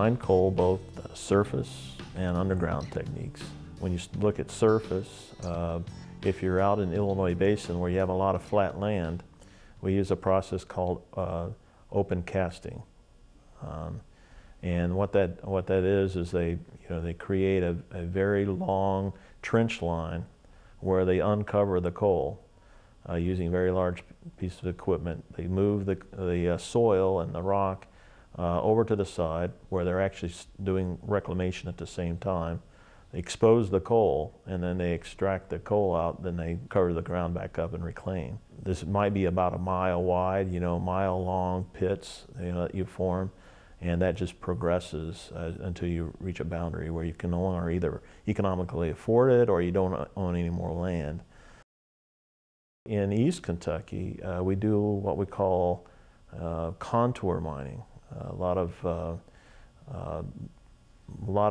mine coal both surface and underground techniques. When you look at surface, if you're out in the Illinois Basin where you have a lot of flat land, we use a process called open casting. And what that is they create a very long trench line where they uncover the coal using very large pieces of equipment. They move the soil and the rock over to the side where they're actually doing reclamation at the same time. They expose the coal and then they extract the coal out, then they cover the ground back up and reclaim. This might be about a mile wide, mile long pits that you form, and that just progresses until you reach a boundary where you can no longer either economically afford it or you don't own any more land. In East Kentucky, we do what we call contour mining. A lot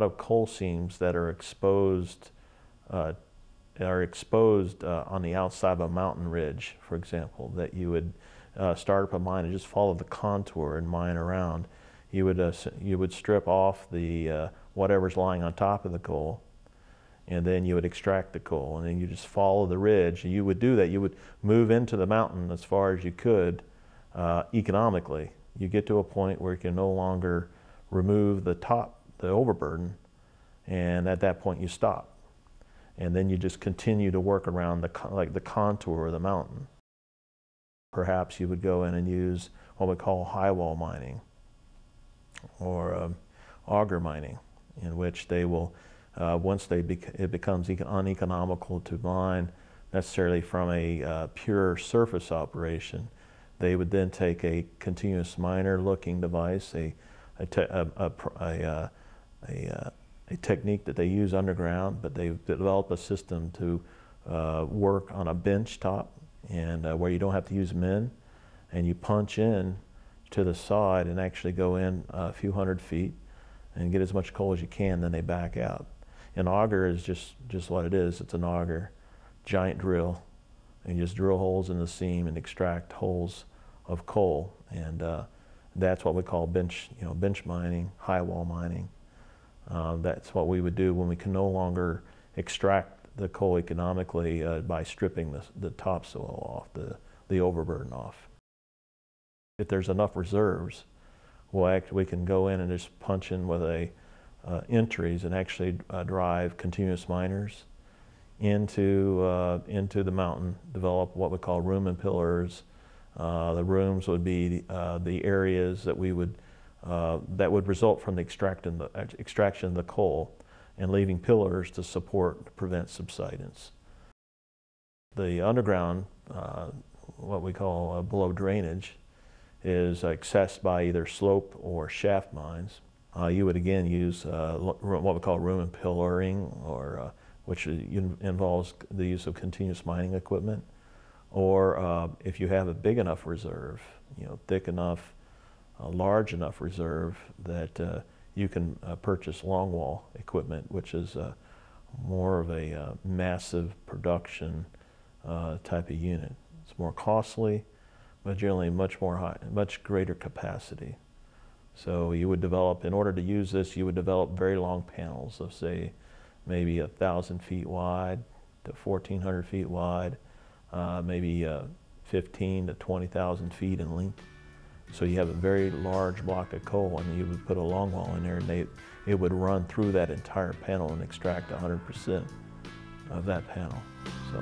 of coal seams that are exposed on the outside of a mountain ridge, for example, that you would start up a mine and just follow the contour and mine around. You would strip off the whatever's lying on top of the coal, and then you would extract the coal, and then you just follow the ridge. And you would do that. You would move into the mountain as far as you could economically. You get to a point where you can no longer remove the overburden, and at that point you stop. And then you just continue to work around the contour of the mountain. Perhaps you would go in and use what we call high wall mining or auger mining, in which they will, once it becomes uneconomical to mine necessarily from a pure surface operation, they would then take a continuous miner looking device, a technique that they use underground, but they've developed a system to work on a bench top, and where you don't have to use men, and you punch in to the side and actually go in a few hundred feet and get as much coal as you can, then they back out. An auger is just what it is. It's an auger, giant drill, and you just drill holes in the seam and extract holes of coal, and that's what we call bench mining, high wall mining. That's what we would do when we can no longer extract the coal economically by stripping the topsoil off, the overburden off. If there's enough reserves, we can go in and just punch in with entries and actually drive continuous miners into the mountain, develop what we call room and pillars. The rooms would be the areas that that would result from the extraction of the coal, and leaving pillars to prevent subsidence. The underground, what we call below drainage, is accessed by either slope or shaft mines. You would again use what we call room and pillaring, or which involves the use of continuous mining equipment, or if you have a big enough reserve, thick enough, large enough reserve that you can purchase longwall equipment, which is more of a massive production type of unit. It's more costly, but generally much greater capacity. So you would develop, in order to use this, you would develop very long panels of, say, maybe 1,000 feet wide to 1,400 feet wide, maybe 15 to 20,000 feet in length. So you have a very large block of coal, and you would put a longwall in there, and it would run through that entire panel and extract 100% of that panel. So.